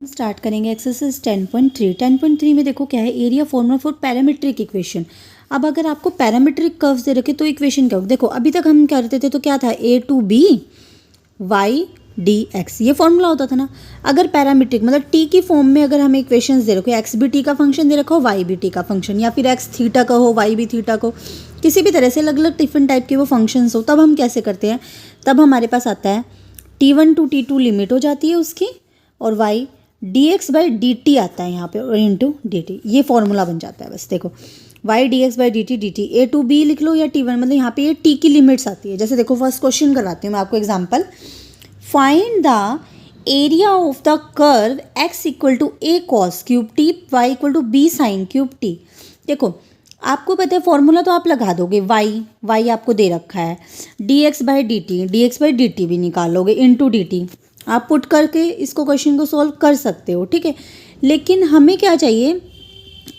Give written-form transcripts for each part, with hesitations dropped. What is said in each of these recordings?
Start करेंगे exercise 10.3। 10.3 में देखो क्या है, area formula for parametric equation. अब अगर आपको पैरामीट्रिक कर्व्स दे रखे तो इक्वेशन क्या होगा, देखो अभी तक हम करते थे तो क्या था, a to b y d x, ये फॉर्मूला होता था ना। अगर पैरामीट्रिक मतलब टी की फॉर्म में अगर हमें इक्वेशंस दे रखे, एक्स भी टी का फंक्शन दे रखा हो, वाई भी टी का फंक्शन, या फिर एक्स थीटा का हो, वाई भी थीटा को, किसी भी तरह से अलग अलग डिफरेंट टाइप के वो फंक्शंस हो, तब हम कैसे करते हैं, तब हमारे पास आता है T1 टू T2 लिमिट हो जाती है उसकी, और y dx by d t आता है यहाँ पे, और इंटू डी टी, ये फॉर्मूला बन जाता है। बस देखो y dx by d t a to b लिख लो या T1, मतलब यहाँ पे ये t की लिमिट्स आती है। जैसे देखो फर्स्ट क्वेश्चन करवाती हूँ मैं आपको example, find the area of the curve x equal to a cos cube t, y equal to b sine cube t. देखो आपको पता है फॉर्मूला तो आप लगा दोगे, y आपको दे रखा है, dx बाई डी टी भी निकालोगे, इंटू डी टी आप पुट करके इसको क्वेश्चन को सॉल्व कर सकते हो, ठीक है। लेकिन हमें क्या चाहिए,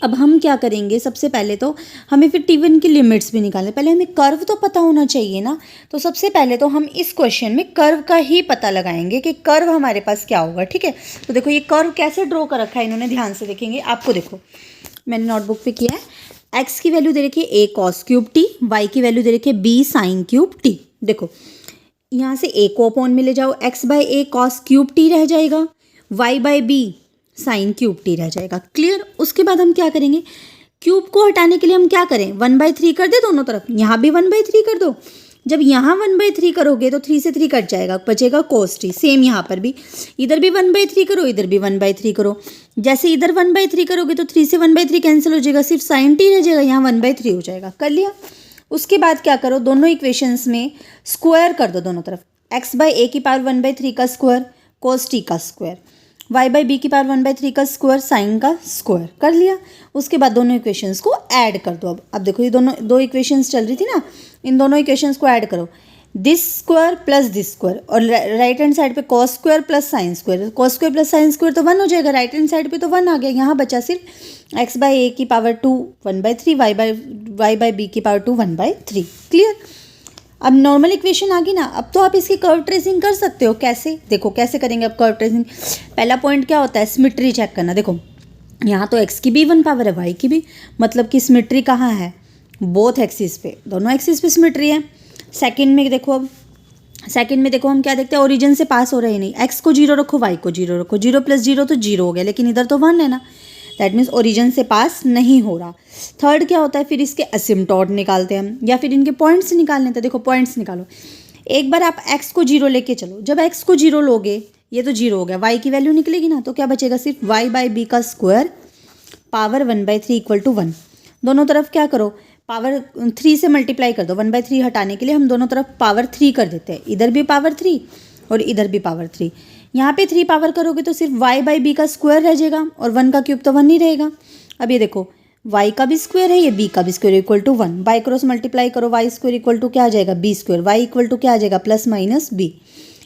अब हम क्या करेंगे, सबसे पहले तो हमें फिर T1 की लिमिट्स भी निकालने, पहले हमें कर्व तो पता होना चाहिए ना। तो सबसे पहले तो हम इस क्वेश्चन में कर्व का ही पता लगाएंगे कि कर्व हमारे पास क्या होगा, ठीक है। तो देखो ये कर्व कैसे ड्रॉ कर रखा है इन्होंने, ध्यान से देखेंगे आपको, देखो मैंने नोटबुक पे किया है, x की वैल्यू दे रखी है a cos cube t, y की वैल्यू दे रखी है b साइन क्यूब टी। देखो यहाँ से a को अपॉन में ले जाओ, x by a cos cube t रह जाएगा, y by b sine cube t रह जाएगा, क्लियर। उसके बाद हम क्या करेंगे, क्यूब को हटाने के लिए हम क्या करें, 1/3 कर दे दोनों तरफ, यहाँ भी 1/3 कर दो। जब यहाँ 1/3 करोगे तो 3 से 3 कट जाएगा, बचेगा कोस टी। सेम यहाँ पर भी, इधर भी 1/3 करो, इधर भी 1/3 करो। जैसे इधर 1/3 करोगे तो 3 से 1/3 कैंसिल हो जाएगा, सिर्फ साइन टी रह जाएगा, यहाँ 1/3 हो जाएगा, कर लिया। उसके बाद क्या करो, दोनों इक्वेशंस में स्क्वायर कर दो दोनों तरफ, x बाई ए की पावर 1/3 का स्क्वायर कोस टी का स्क्वायर, y बाई बी की पावर 1/3 का स्क्वायर साइन का स्क्वायर, कर लिया। उसके बाद दोनों इक्वेशंस को ऐड कर दो। अब देखो ये दोनों दो इक्वेशंस चल रही थी ना, इन दोनों इक्वेशंस को ऐड करो, this square plus this square, और राइट हैंड साइड पे cos square plus sine square, cos square plus sine square तो 1 हो जाएगा, राइट हैंड साइड पे तो 1 आ गया। यहाँ बचा सिर्फ x बाई ए की पावर 2 1/3, y बाई बी की पावर 2 1/3, क्लियर। अब नॉर्मल इक्वेशन आ गई ना, अब तो आप इसकी कर्व ट्रेसिंग कर सकते हो। कैसे, देखो कैसे करेंगे अब कर्व ट्रेसिंग। पहला पॉइंट क्या होता है, सिमेट्री चेक करना। देखो यहाँ तो x की भी 1 पावर है, y की भी, मतलब कि सिमेट्री कहाँ है, बोथ एक्सिस पे, दोनों एक्सिस पे सिमेट्री है। सेकंड में देखो, अब सेकंड में देखो हम क्या देखते हैं, ओरिजिन से पास हो रहे नहीं, x को 0 रखो, y को 0 रखो, 0 प्लस 0 तो 0 हो गया, लेकिन इधर तो 1 है ना, दैट मीन्स ओरिजिन से पास नहीं हो रहा। थर्ड क्या होता है, फिर इसके असिम्पटोट निकालते हैं हम, या फिर इनके पॉइंट्स निकाल लेते हैं। देखो पॉइंट्स निकालो, एक बार आप x को 0 लेके चलो, जब x को 0 लोगे ये तो 0 हो गया, y की वैल्यू निकलेगी ना, तो क्या बचेगा, सिर्फ y बाई बी का स्क्वायर पावर 1/3 इक्वल टू 1। दोनों तरफ क्या करो, पावर 3 से मल्टीप्लाई कर दो, 1/3 हटाने के लिए हम दोनों तरफ पावर 3 कर देते हैं, इधर भी पावर 3 और इधर भी पावर 3। यहाँ पे 3 पावर करोगे तो सिर्फ y बाई बी का स्क्वायर रह जाएगा, और 1 का क्यूब तो 1 ही रहेगा। अब ये देखो y का भी स्क्वायर है, ये b का भी square equal to 1, by cross multiply करो, y स्क्वायर इक्वल टू क्या आ जाएगा, b square, y equal to क्या आ जाएगा, प्लस माइनस b।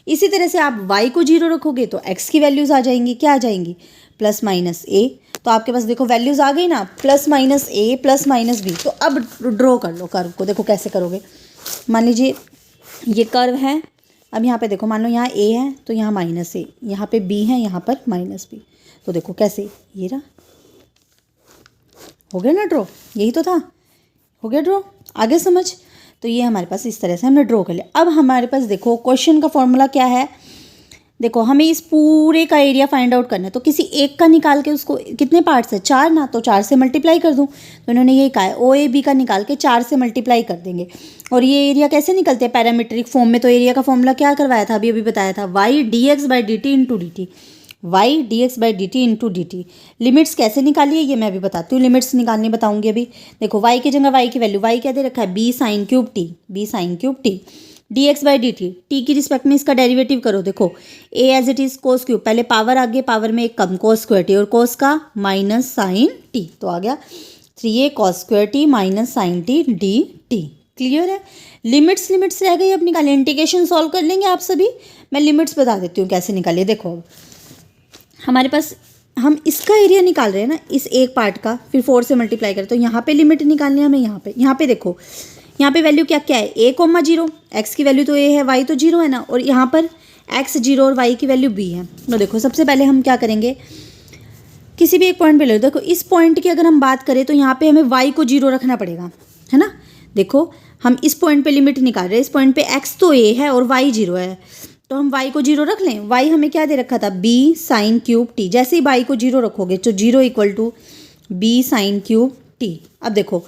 इसी तरह से आप y को 0 रखोगे तो x की वैल्यूज़ आ जाएंगी, क्या आ जाएंगी, प्लस माइनस a। तो आपके पास देखो वैल्यूज़ आ गई ना, plus minus a plus minus b। तो अब ड्रॉ कर लो कर्व को, देखो कैसे करोगे। मान लीजिए ये कर्व है, अब यहाँ पे देखो, मान लो यहाँ a है तो यहाँ माइनस a, यहाँ पे b है, यहाँ पर माइनस b। तो देखो कैसे, ये रहा, हो गया ना ड्रॉ, यही तो था, हो गया ड्रॉ, आगे समझ। तो ये हमारे पास इस तरह से हमने ड्रॉ कर लिया। अब हमारे पास देखो क्वेश्चन का फॉर्मूला क्या है, देखो हमें इस पूरे का एरिया फाइंड आउट करना है, तो किसी एक का निकाल के उसको, कितने पार्ट्स है, 4 ना, तो 4 से मल्टीप्लाई कर दूँ। तो इन्होंने यही कहा है, ओ ए बी का निकाल के 4 से मल्टीप्लाई कर देंगे। और ये एरिया कैसे निकलते हैं, पैरामीट्रिक फॉर्म में। तो एरिया का फॉर्मूला क्या करवाया था, अभी बताया था, y d x by d t into d t, y d x by d t into d t. Limits कैसे निकाली है ये मैं अभी बताती हूँ, लिमिट्स निकालनी बताऊँगी अभी। देखो वाई की जगह वाई की वैल्यू, वाई क्या दे रखा है, b sine cube t, b sine cube t, d x by d t, t की रिस्पेक्ट में इसका डेरिवेटिव करो। देखो a as it is cos cube, पहले पावर आगे, पावर में एक कम, कोस स्क्वायर टी, और कोस का माइनस साइन टी, तो आ गया 3a cos square t minus sine t d t, clear है। लिमिट्स रह गई, अब निकालिए, इंटीग्रेशन सॉल्व कर लेंगे आप सभी, मैं लिमिट्स बता देती हूँ कैसे निकालिए। देखो अब हमारे पास, हम इसका एरिया निकाल रहे हैं ना, इस एक पार्ट का, फिर 4 से मल्टीप्लाई करें, तो यहाँ पे लिमिट निकालनी है हमें। यहाँ पे देखो, यहाँ पे वैल्यू क्या क्या है, a, 0, x की वैल्यू तो a है, y तो 0 है ना, और यहाँ पर x 0 और y की वैल्यू b है। तो देखो सबसे पहले हम क्या करेंगे, किसी भी एक पॉइंट पे ले लो। देखो इस पॉइंट की अगर हम बात करें तो यहाँ पे हमें y को 0 रखना पड़ेगा, है ना। देखो हम इस पॉइंट पे लिमिट निकाल रहे हैं, इस पॉइंट पे x तो a है और y 0 है, तो हम y को 0 रख लें। y हमें क्या दे रखा था, b साइन क्यूब t। जैसे ही y को 0 रखोगे तो 0 equal to b sine cube t। अब देखो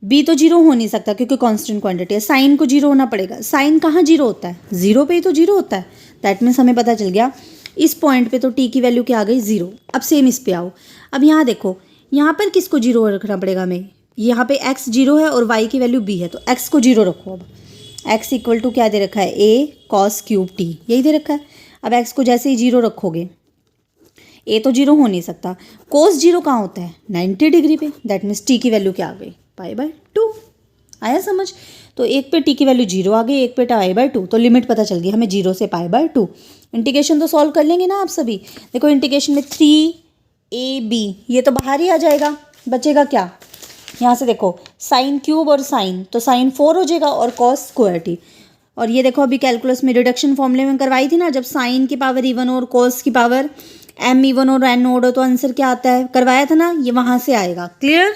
b तो 0 हो नहीं सकता क्योंकि कांस्टेंट क्वांटिटी है, साइन को 0 होना पड़ेगा। साइन कहाँ 0 होता है, 0 पे ही तो 0 होता है। दैट मीन्स हमें पता चल गया इस पॉइंट पे तो t की वैल्यू क्या आ गई, 0। अब सेम इस पे आओ, अब यहाँ देखो यहाँ पर किसको 0 रखना पड़ेगा हमें, यहाँ पे x 0 है और y की वैल्यू b है, तो x को 0 रखो। अब x इक्वल टू क्या दे रखा है, a cos क्यूब t, यही दे रखा है। अब x को जैसे ही 0 रखोगे, a तो 0 हो नहीं सकता, cos 0 कहाँ होता है, 90 डिग्री पे। दैट मीन्स t की वैल्यू क्या आ गई, π/2। आया समझ। तो एक पे t की वैल्यू 0 आ गई, एक पे π/2, तो लिमिट पता चल गई हमें 0 से π/2। इंटीग्रेशन तो सॉल्व कर लेंगे ना आप सभी। देखो इंटीग्रेशन में 3ab ये तो बाहर ही आ जाएगा, बचेगा क्या, यहाँ से देखो साइन क्यूब और साइन, तो साइन 4 हो जाएगा और कॉस स्क्वायर t। और ये देखो अभी कैलकुलस में रिडक्शन फॉर्मूले में करवाई थी ना, जब साइन की पावर इवन और कॉस की पावर m इवन और n ओड हो तो आंसर क्या आता है, करवाया था ना, ये वहाँ से आएगा। क्लियर।